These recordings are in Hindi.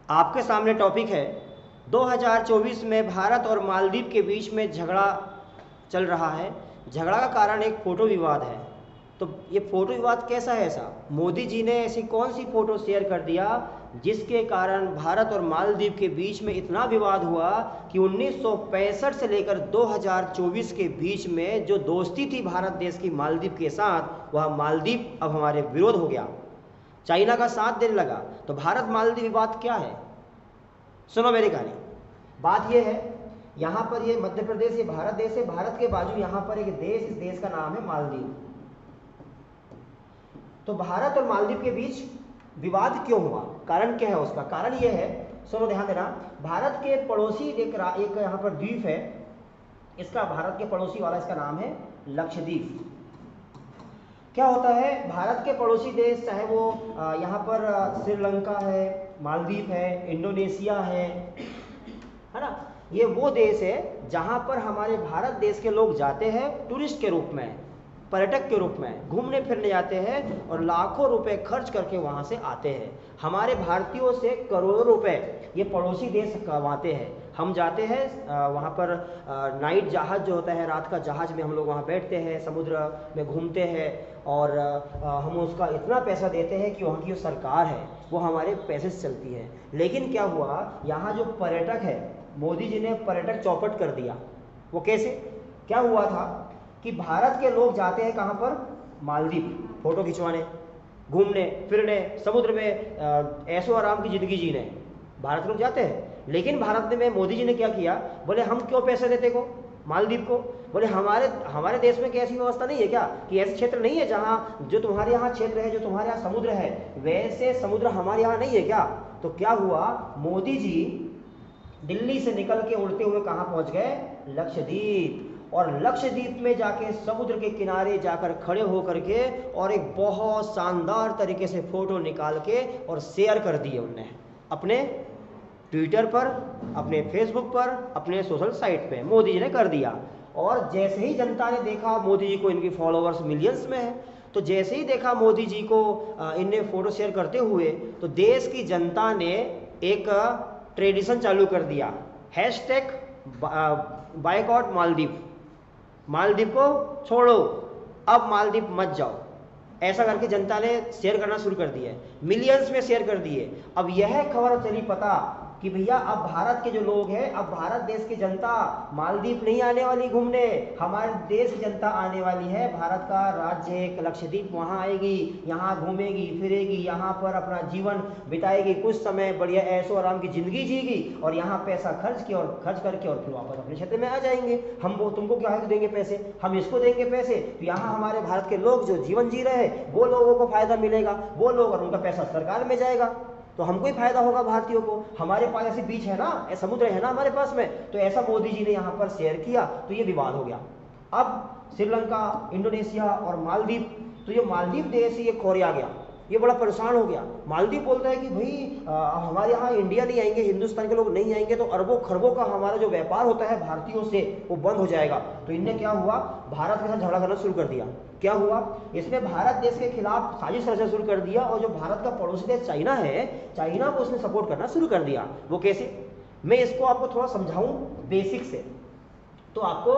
आपके सामने टॉपिक है 2024 में भारत और मालदीव के बीच में झगड़ा चल रहा है। झगड़ा का कारण एक फ़ोटो विवाद है। तो ये फ़ोटो विवाद कैसा है? ऐसा मोदी जी ने ऐसी कौन सी फ़ोटो शेयर कर दिया जिसके कारण भारत और मालदीव के बीच में इतना विवाद हुआ कि 1965 से लेकर 2024 के बीच में जो दोस्ती थी भारत देश की मालदीव के साथ, वह मालदीव अब हमारे विरोध हो गया, चाइना का साथ देने लगा। तो भारत मालदीव विवाद क्या है? सुनो मेरी कहानी। बात यह है, यहाँ पर ये मध्य प्रदेश, ये भारत देश है, भारत के बाजू यहाँ पर एक देश, इस देश का नाम है मालदीव। तो भारत और मालदीव के बीच विवाद क्यों हुआ? कारण क्या है उसका? कारण यह है, सुनो ध्यान देना। भारत के पड़ोसी एक यहाँ पर द्वीप है, इसका भारत के पड़ोसी वाला इसका नाम है लक्षद्वीप। क्या होता है, भारत के पड़ोसी देश चाहे वो यहाँ पर श्रीलंका है, मालदीव है, इंडोनेशिया है ना, ये वो देश है जहाँ पर हमारे भारत देश के लोग जाते हैं टूरिस्ट के रूप में, पर्यटक के रूप में घूमने फिरने जाते हैं और लाखों रुपए खर्च करके वहाँ से आते हैं। हमारे भारतीयों से करोड़ों रुपए ये पड़ोसी देश कमाते हैं। हम जाते हैं वहाँ पर नाइट जहाज़ जो होता है, रात का जहाज़ में हम लोग वहाँ बैठते हैं, समुद्र में घूमते हैं और हम उसका इतना पैसा देते हैं कि वहाँ की जो सरकार है वो हमारे पैसे से चलती है। लेकिन क्या हुआ, यहाँ जो पर्यटक है, मोदी जी ने पर्यटक चौपट कर दिया। वो कैसे? क्या हुआ था कि भारत के लोग जाते हैं कहाँ पर? मालदीव, फोटो खिंचवाने, घूमने फिरने, समुद्र में ऐशो आराम की ज़िंदगी जीने भारत के लोग जाते हैं। लेकिन भारत में मोदी जी ने क्या किया, बोले हम क्यों पैसे देते को मालदीव को? बोले हमारे देश में क्या ऐसी व्यवस्था नहीं है क्या कि ऐसे क्षेत्र नहीं है जहाँ जो तुम्हारे यहाँ क्षेत्र है, जो तुम्हारे यहाँ समुद्र है, वैसे समुद्र हमारे यहाँ नहीं है क्या? तो क्या हुआ, मोदी जी दिल्ली से निकल के उड़ते हुए कहाँ पहुँच गए? लक्षद्वीप। और लक्षद्वीप में जाके समुद्र के किनारे जाकर खड़े होकर के और एक बहुत शानदार तरीके से फोटो निकाल के और शेयर कर दिए उनने अपने ट्विटर पर, अपने फेसबुक पर, अपने सोशल साइट पे मोदी जी ने कर दिया। और जैसे ही जनता ने देखा मोदी जी को, इनकी फॉलोअर्स मिलियंस में है, तो जैसे ही देखा मोदी जी को इनने फोटो शेयर करते हुए, तो देश की जनता ने एक ट्रेडिशन चालू कर दिया, हैशटैग बायकॉट मालदीव, मालदीव को छोड़ो, अब मालदीव मत जाओ। ऐसा करके जनता ने शेयर करना शुरू कर दिया है, मिलियंस में शेयर कर दिए। अब यह खबर चली पता कि भैया अब भारत के जो लोग हैं, अब भारत देश की जनता मालदीव नहीं आने वाली घूमने, हमारे देश की जनता आने वाली है, भारत का राज्य एक लक्षद्वीप, वहाँ आएगी, यहाँ घूमेगी फिरेगी, यहाँ पर अपना जीवन बिताएगी, कुछ समय बढ़िया ऐशो आराम की जिंदगी जीगी और यहाँ पैसा खर्च करके और फिर वापस अपने क्षेत्र में आ जाएंगे। हम वो तुमको क्या है देंगे पैसे, हम इसको देंगे पैसे, तो यहाँ हमारे भारत के लोग जो जीवन जी रहे हैं वो लोगों को फायदा मिलेगा, वो लोग और उनका पैसा सरकार में जाएगा, तो हमको ही फायदा होगा भारतीयों को। हमारे पास ऐसे बीच है ना, समुद्र है ना हमारे पास में, तो ऐसा मोदी जी ने यहाँ पर शेयर किया, तो ये विवाद हो गया। अब श्रीलंका, इंडोनेशिया और मालदीव, तो ये मालदीव देश ये खोरिया गया, ये बड़ा परेशान हो गया। मालदीव बोलता है कि भाई हमारे यहाँ इंडिया नहीं आएंगे, हिंदुस्तान के लोग नहीं आएंगे तो अरबों खरबों का हमारा जो व्यापार होता है भारतीयों से वो बंद हो जाएगा। तो इनने क्या हुआ, भारत के साथ झगड़ा करना शुरू कर दिया। क्या हुआ, इसने भारत देश के खिलाफ साजिश रचना शुरू कर दिया और जो भारत का पड़ोसी देश चाइना है, चाइना को उसने सपोर्ट करना शुरू कर दिया। वो कैसे, मैं इसको आपको थोड़ा समझाऊं बेसिक से, तो आपको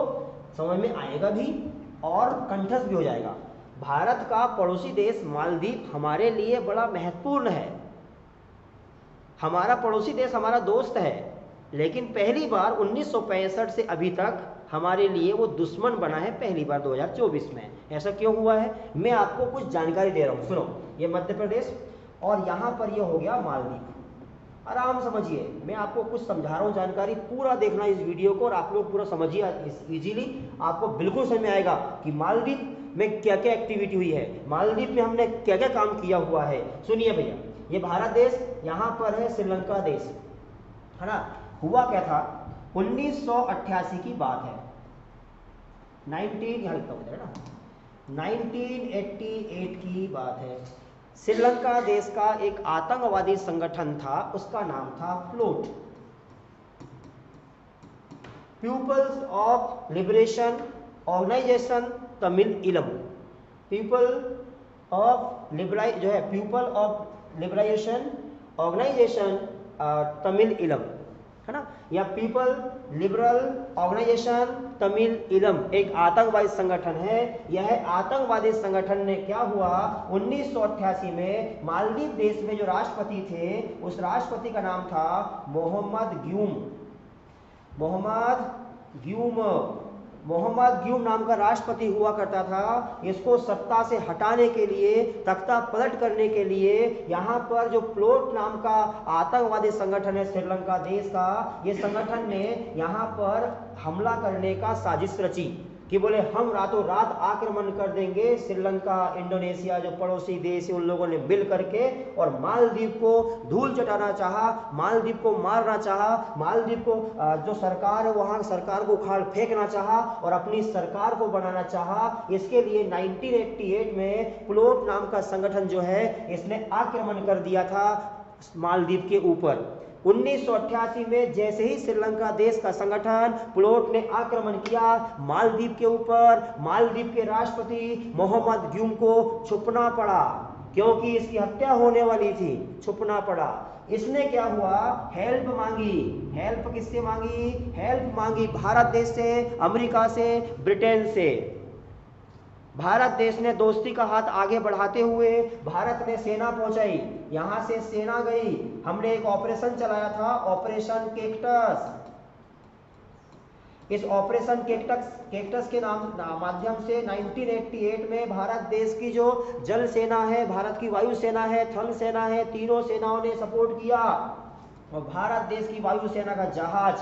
समझ में आएगा भी और कंठस्थ भी हो जाएगा। भारत का पड़ोसी देश मालदीव हमारे लिए बड़ा महत्वपूर्ण है, हमारा पड़ोसी देश हमारा दोस्त है, लेकिन पहली बार 1965 से अभी तक हमारे लिए वो दुश्मन बना है, पहली बार 2024 में। ऐसा क्यों हुआ है, मैं आपको कुछ जानकारी दे रहा हूँ। सुनो, ये मध्य प्रदेश और यहाँ पर ये हो गया मालदीव। आराम समझिए, मैं आपको कुछ समझा रहा हूँ, जानकारी पूरा देखना इस वीडियो को और आप लोग पूरा समझिए इजीली, आपको बिल्कुल समझ में आएगा कि मालदीव में क्या क्या एक्टिविटी हुई है, मालदीव में हमने क्या क्या काम किया हुआ है। सुनिए भैया, ये भारत देश, यहाँ पर है श्रीलंका देश, है ना। हुआ क्या था, 1988 की बात है, 1988 की बात है। श्रीलंका देश का एक आतंकवादी संगठन था, उसका नाम था PLOTE, peoples of liberation organisation Tamil Eelam, people of लिबराई जो है people of liberation organisation Tamil Eelam, है ना, या पीपल लिबरल ऑर्गेनाइजेशन तमिल इलम एक आतंकवादी संगठन है। यह आतंकवादी संगठन ने क्या हुआ, 1988 में मालदीव देश में जो राष्ट्रपति थे उस राष्ट्रपति का नाम था मोहम्मद ग्यूम नाम का राष्ट्रपति हुआ करता था। इसको सत्ता से हटाने के लिए, तख्ता पलट करने के लिए यहाँ पर जो प्लोट नाम का आतंकवादी संगठन है श्रीलंका देश का, ये संगठन ने यहाँ पर हमला करने का साजिश रची कि बोले हम रातों रात आक्रमण कर देंगे। श्रीलंका, इंडोनेशिया जो पड़ोसी देश है उन लोगों ने मिल करके और मालदीव को धूल चटाना चाहा, मालदीव को मारना चाहा, मालदीव को जो सरकार है वहां सरकार को उखाड़ फेंकना चाहा और अपनी सरकार को बनाना चाहा। इसके लिए 1988 में प्लोट नाम का संगठन जो है इसने आक्रमण कर दिया था मालदीव के ऊपर। 1988 में जैसे ही श्रीलंका देश का संगठन प्लोट ने आक्रमण किया मालदीव के ऊपर, मालदीव के राष्ट्रपति मोहम्मद ग्यूम को छुपना पड़ा क्योंकि इसकी हत्या होने वाली थी, छुपना पड़ा। इसने क्या हुआ, हेल्प मांगी। हेल्प किससे मांगी, हेल्प मांगी भारत देश से, अमेरिका से, ब्रिटेन से। भारत देश ने दोस्ती का हाथ आगे बढ़ाते हुए भारत ने सेना पहुंचाई, यहां से सेना गई। हमने एक ऑपरेशन चलाया था, ऑपरेशन केक्टस। इस ऑपरेशन केक्टस के माध्यम से 1988 में भारत देश की जो जल सेना है, भारत की वायु सेना है, थल सेना है, तीनों सेनाओं ने सपोर्ट किया और भारत देश की वायु सेना का जहाज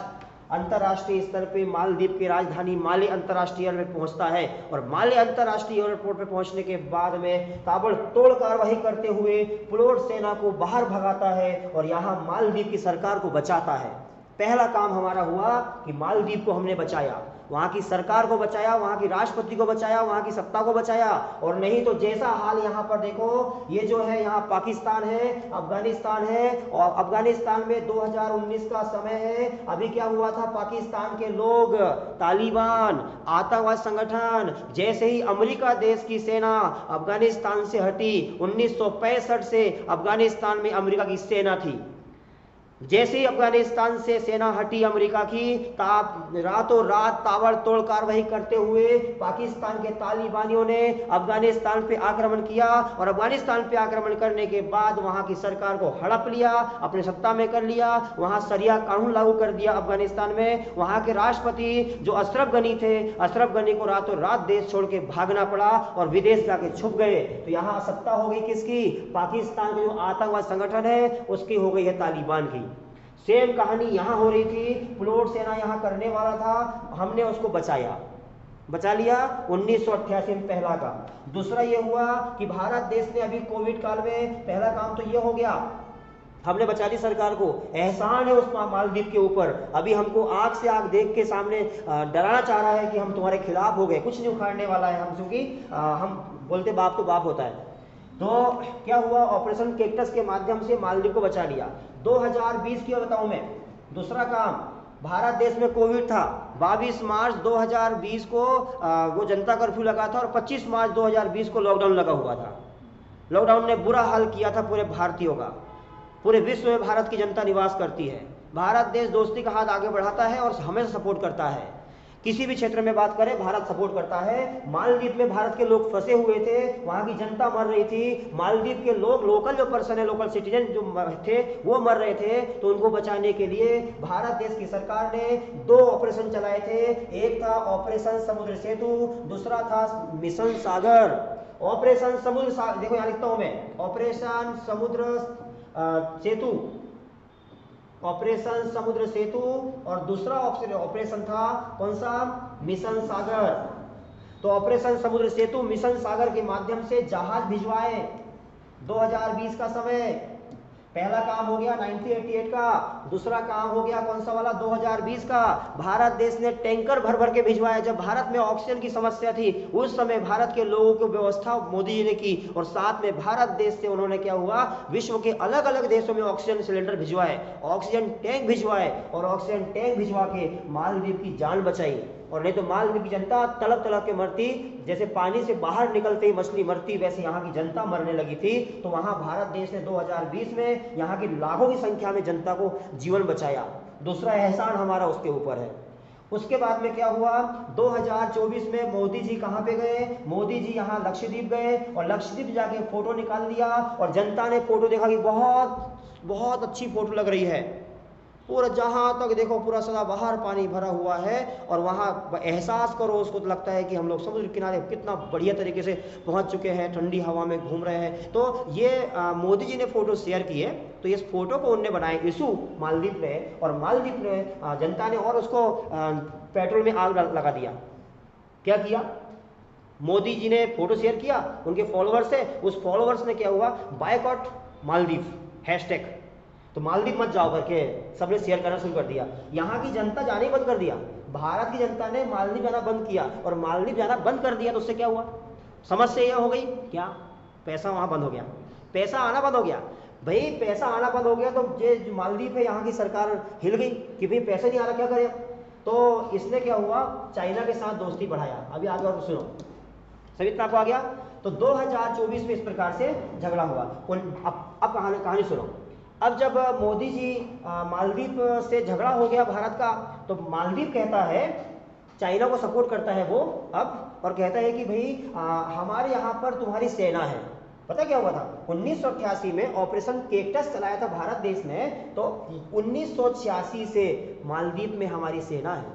अंतर्राष्ट्रीय स्तर पे मालदीव की राजधानी माले अंतर्राष्ट्रीय एयरपोर्ट पहुंचता है और माले अंतर्राष्ट्रीय एयरपोर्ट पे पहुंचने के बाद में ताबड़तोड़ कार्रवाई करते हुए प्लोट सेना को बाहर भगाता है और यहां मालदीव की सरकार को बचाता है। पहला काम हमारा हुआ कि मालदीव को हमने बचाया, वहां की सरकार को बचाया, वहां की राष्ट्रपति को बचाया, वहां की सत्ता को बचाया। और नहीं तो जैसा हाल यहाँ पर देखो, ये जो है यहाँ पाकिस्तान है, अफगानिस्तान है और अफगानिस्तान में 2019 का समय है। अभी क्या हुआ था, पाकिस्तान के लोग, तालिबान, आतंकवादी संगठन, जैसे ही अमेरिका देश की सेना अफगानिस्तान से हटी, 1965 से अफगानिस्तान में अमेरिका की सेना थी। जैसे ही अफगानिस्तान से सेना हटी अमेरिका की, रातों रात ताबड़तोड़ कार्रवाई करते हुए पाकिस्तान के तालिबानियों ने अफगानिस्तान पे आक्रमण किया और अफगानिस्तान पे आक्रमण करने के बाद वहां की सरकार को हड़प लिया, अपने सत्ता में कर लिया, वहां शरिया कानून लागू कर दिया अफगानिस्तान में। वहां के राष्ट्रपति जो अशरफ गनी थे, अशरफ गनी को रातों रात देश छोड़ के भागना पड़ा और विदेश जाके छुप गए। तो यहाँ सत्ता हो गई किसकी, पाकिस्तान का जो आतंकवाद संगठन है उसकी हो गई है तालिबान की। सेम कहानी यहां हो रही थी, प्लोट सेना यहां करने वाला था, हमने उसको बचा लिया 1988 में पहला काम। दूसरा ये हुआ कि भारत देश ने अभी कोविड काल में, पहला काम तो ये हो गया, हमने बचा ली सरकार को, एहसान है उस मालदीव के ऊपर। अभी हमको आंख से आंख देख के सामने डराना चाह रहा है कि हम तुम्हारे खिलाफ हो गए, कुछ नहीं उखाड़ने वाला है हम, क्योंकि हम बोलते बाप तो बाप होता है। तो क्या हुआ, ऑपरेशन केक्टस के माध्यम से मालदीव को बचा लिया। 2020 की बताऊं मैं, दूसरा काम, भारत देश में कोविड था, 22 मार्च 2020 को वो जनता कर्फ्यू लगा था और 25 मार्च 2020 को लॉकडाउन लगा हुआ था। लॉकडाउन ने बुरा हाल किया था पूरे भारतीयों का। पूरे विश्व में भारत की जनता निवास करती है। भारत देश दोस्ती का हाथ आगे बढ़ाता है और हमेशा सपोर्ट करता है। किसी भी क्षेत्र में बात करें भारत सपोर्ट करता है। मालदीव में भारत के लोग फंसे हुए थे, वहां की जनता मर रही थी, मालदीव के लोग, लोकल जो पर्सन है, लोकल सिटीजन जो थे वो मर रहे थे। तो उनको बचाने के लिए भारत देश की सरकार ने 2 ऑपरेशन चलाए थे। एक था ऑपरेशन समुद्र सेतु, दूसरा था मिशन सागर। ऑपरेशन समुद्र सागर, देखो यहां लिखता हूं मैं, ऑपरेशन समुद्र सेतु और दूसरा ऑपरेशन था कौन सा, मिशन सागर। तो ऑपरेशन समुद्र सेतु, मिशन सागर के माध्यम से जहाज भिजवाए 2020 का समय। पहला काम हो गया 1988 का, दूसरा काम हो गया कौन सा वाला, 2020 का। भारत देश ने टैंकर भर भर के भिजवाया। जब भारत में ऑक्सीजन की समस्या थी उस समय भारत के लोगों की व्यवस्था मोदी जी ने की और साथ में भारत देश से उन्होंने क्या हुआ, विश्व के अलग अलग देशों में ऑक्सीजन सिलेंडर भिजवाए, ऑक्सीजन टैंक भिजवाए और ऑक्सीजन टैंक भिजवा के मालदीव की जान बचाई। और नहीं तो मालदीव की जनता तड़प तड़प के मरती, जैसे पानी से बाहर निकलते ही मछली मरती वैसे यहाँ की जनता मरने लगी थी। तो वहाँ भारत देश ने 2020 में यहाँ की लाखों की संख्या में जनता को जीवन बचाया। दूसरा एहसान हमारा उसके ऊपर है। उसके बाद में क्या हुआ, 2024 में मोदी जी कहाँ पे गए, मोदी जी यहाँ लक्षद्वीप गए और लक्षद्वीप जाके फोटो निकाल लिया और जनता ने फोटो देखा कि बहुत बहुत अच्छी फोटो लग रही है, पूरा जहाँ तक देखो पूरा सदाबहार पानी भरा हुआ है और वहाँ एहसास करो उसको, तो लगता है कि हम लोग समुद्र किनारे कितना बढ़िया तरीके से पहुँच चुके हैं, ठंडी हवा में घूम रहे हैं। तो ये मोदी जी ने फोटो शेयर किए, तो इस फोटो को उनने बनाए इशू मालदीव ने, और मालदीव ने जनता ने और उसको पेट्रोल में आग लगा दिया। क्या किया, मोदी जी ने फोटो शेयर किया, उनके फॉलोअर्स है, उस फॉलोअर्स ने क्या हुआ, बायकॉट मालदीव हैशटैग, तो मालदीव मत जाओ करके सबने शेयर करना शुरू कर दिया। यहाँ की जनता जाने ही बंद कर दिया, भारत की जनता ने मालदीव जाना बंद किया, और मालदीव जाना बंद कर दिया तो उससे क्या हुआ, समस्या यह हो गई क्या, पैसा वहाँ बंद हो गया, पैसा आना बंद हो गया। भाई पैसा आना बंद हो गया तो जो मालदीव है यहाँ की सरकार हिल गई कि भाई पैसा नहीं आ रहा, क्या करें। तो इसने क्या हुआ, चाइना के साथ दोस्ती बढ़ाया। अभी आगे और सुनो, सभी इतना आपको आ गया। तो 2024 में इस प्रकार से झगड़ा हुआ। अब कहानी सुनो। अब जब मोदी जी मालदीव से झगड़ा हो गया भारत का, तो मालदीव कहता है, चाइना को सपोर्ट करता है वो अब, और कहता है कि भाई हमारे यहाँ पर तुम्हारी सेना है। पता क्या हुआ था, 1988 में ऑपरेशन केक्टस चलाया था भारत देश ने, तो 1986 से मालदीव में हमारी सेना है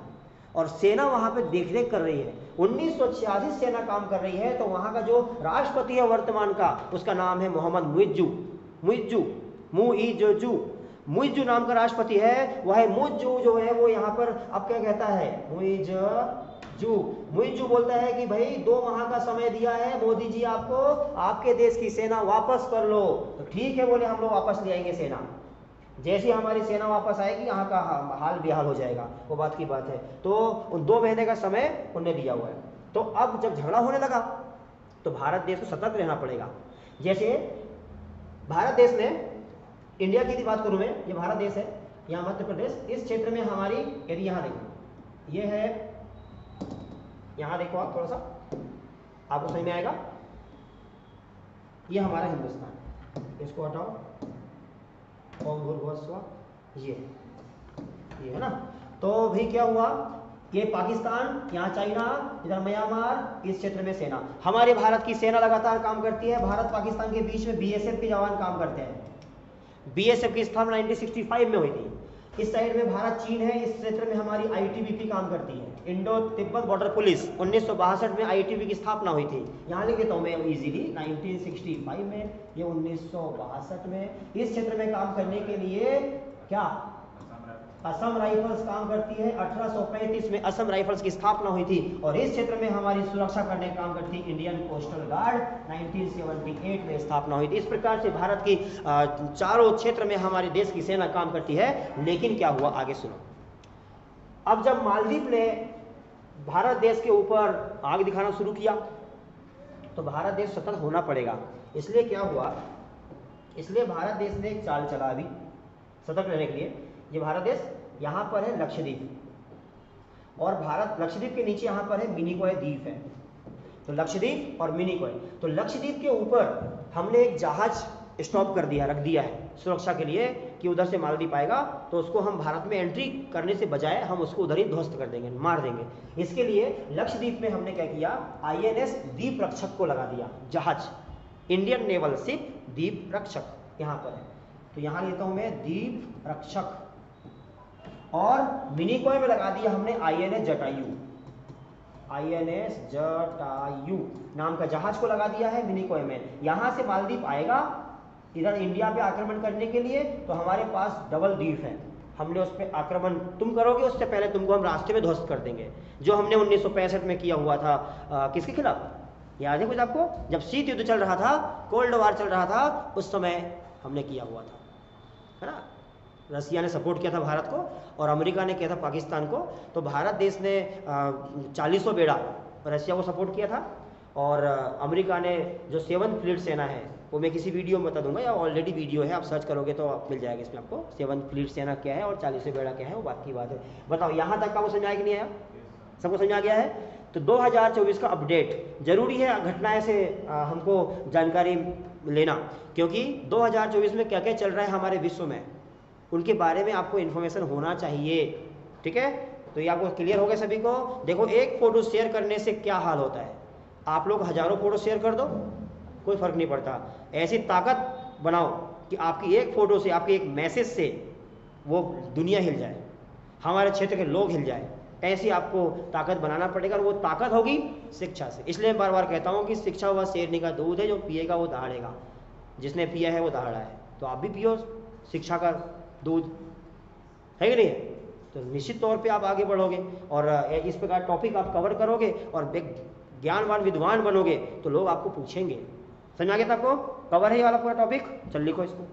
और सेना वहां पे देखरेख कर रही है। 1986 सेना काम कर रही है। तो वहां का जो राष्ट्रपति है वर्तमान का, उसका नाम है मोहम्मद मुइज्जू नाम का राष्ट्रपति है। वह मुइज्जू जो है वो यहाँ पर अब क्या कहता है, मुइज्जू बोलता है कि भाई 2 माह का समय दिया है मोदी जी आपको, आपके देश की सेना वापस कर लो। तो ठीक है बोले, हम लोग वापस ले आएंगे सेना, जैसी हमारी सेना वापस आएगी यहाँ का हाल बेहाल हो जाएगा, वो बात की बात है। तो उन 2 महीने का समय उन्हें दिया हुआ है। तो अब जब झगड़ा होने लगा तो भारत देश को सतर्क रहना पड़ेगा। जैसे भारत देश ने, इंडिया की बात करूं मैं, ये भारत देश है, यहाँ मध्य प्रदेश, इस क्षेत्र में हमारी, यदि यहाँ देखो, ये है, यहाँ देखो आप थोड़ा सा, आपको समझ में आएगा, ये हमारा हिंदुस्तान, इसको हटाओ, ओम भूर्भुवस्सुवः, ये है ना। तो भाई क्या हुआ, ये पाकिस्तान, यहाँ चाइना, इधर म्यांमार, इस क्षेत्र में सेना, हमारे भारत की सेना लगातार काम करती है। भारत पाकिस्तान के बीच में बीएसएफ के जवान काम करते हैं। बीएसएफ की स्थापना 1965 में हुई थी। इस साइड में भारत चीन है, इस क्षेत्र में हमारी आईटीबीपी काम करती है, इंडो तिब्बत बॉर्डर पुलिस। 1962 में आईटीबी की स्थापना हुई थी। यहाँ लिख देता हूँ मैं इजीली, 1965 में, ये 1962 में। इस क्षेत्र में काम करने के लिए क्या, असम राइफल्स काम करती है। 1835 में असम राइफल्स की स्थापना हुई थी। और इस क्षेत्र में हमारी सुरक्षा करने का काम करती इंडियन कोस्टल गार्ड, 1978 में स्थापना हुई थी। इस प्रकार से भारत की चारों क्षेत्र में हमारे देश की सेना काम करती है। लेकिन क्या हुआ, आगे सुनो। अब जब मालदीव ने भारत देश के ऊपर आग दिखाना शुरू किया तो भारत देश सतर्क होना पड़ेगा। इसलिए क्या हुआ, इसलिए भारत देश ने एक चाल चला अभी सतर्क रहने के लिए। ये भारत देश, यहाँ पर है लक्षद्वीप, और भारत लक्षद्वीप के नीचे यहाँ पर है मिनिकॉय द्वीप है। तो लक्षद्वीप और मिनिकॉय, तो लक्षद्वीप के ऊपर हमने एक जहाज स्टॉप कर दिया, रख दिया है सुरक्षा के लिए कि उधर से मालदीव आएगा तो उसको हम भारत में एंट्री करने से बजाय हम उसको उधर ही ध्वस्त कर देंगे, मार देंगे। इसके लिए लक्षद्वीप में हमने क्या किया, INS द्वीप रक्षक को लगा दिया, जहाज, इंडियन नेवल शिप द्वीप रक्षक यहाँ पर है। तो यहाँ लेता हूँ मैं द्वीप रक्षक, और मिनिकॉय में लगा दिया हमने INS जटायु, INS जटायु नाम का जहाज को लगा दिया है मिनिकॉय में। यहां से मालदीव आएगा इधर इंडिया पे आक्रमण करने के लिए, तो हमारे पास डबल द्वीप है, हमने उस पर आक्रमण तुम करोगे उससे पहले तुमको हम रास्ते में ध्वस्त कर देंगे, जो हमने 1965 में किया हुआ था। किसके खिलाफ याद है कुछ आपको, जब शीत युद्ध चल रहा था, कोल्ड वार चल रहा था, उस समय हमने किया हुआ था, है ना। रसिया ने सपोर्ट किया था भारत को और अमेरिका ने किया था पाकिस्तान को। तो भारत देश ने 40 बेड़ा रसिया को सपोर्ट किया था, और अमेरिका ने जो 7th फ्लीट सेना है, वो मैं किसी वीडियो में बता दूंगा, या ऑलरेडी वीडियो है, आप सर्च करोगे तो मिल जाएगा इसमें आपको 7th फ्लीट सेना क्या है और 40 बेड़ा क्या है, वो बात की बात है। बताओ यहाँ तक का वो समझ आया कि नहीं आया, सबको समझ आ गया है? तो 2024 का अपडेट जरूरी है, घटनाएं से हमको जानकारी लेना, क्योंकि 2024 में क्या क्या चल रहा है हमारे विश्व में उनके बारे में आपको इन्फॉर्मेशन होना चाहिए। ठीक है, तो ये आपको क्लियर हो गया सभी को। देखो, एक फोटो शेयर करने से क्या हाल होता है, आप लोग हजारों फोटो शेयर कर दो, कोई फर्क नहीं पड़ता। ऐसी ताकत बनाओ कि आपकी एक फोटो से, आपके एक मैसेज से वो दुनिया हिल जाए, हमारे क्षेत्र के लोग हिल जाए। ऐसी आपको ताकत बनाना पड़ेगा, और वो ताकत होगी शिक्षा से। इसलिए बार बार कहता हूँ कि शिक्षा वह शेरनी का दूध है, जो पिएगा वो दहाड़ेगा, जिसने पिया है वो दहाड़ा है। तो आप भी पियो शिक्षा का दूध, है कि नहीं? तो निश्चित तौर पे आप आगे बढ़ोगे, और इस प्रकार टॉपिक आप कवर करोगे और एक ज्ञानवान विद्वान बनोगे, तो लोग आपको पूछेंगे। समझ आ गया था आपको? कवर है ये वाला पूरा टॉपिक? चल लिखो इसको।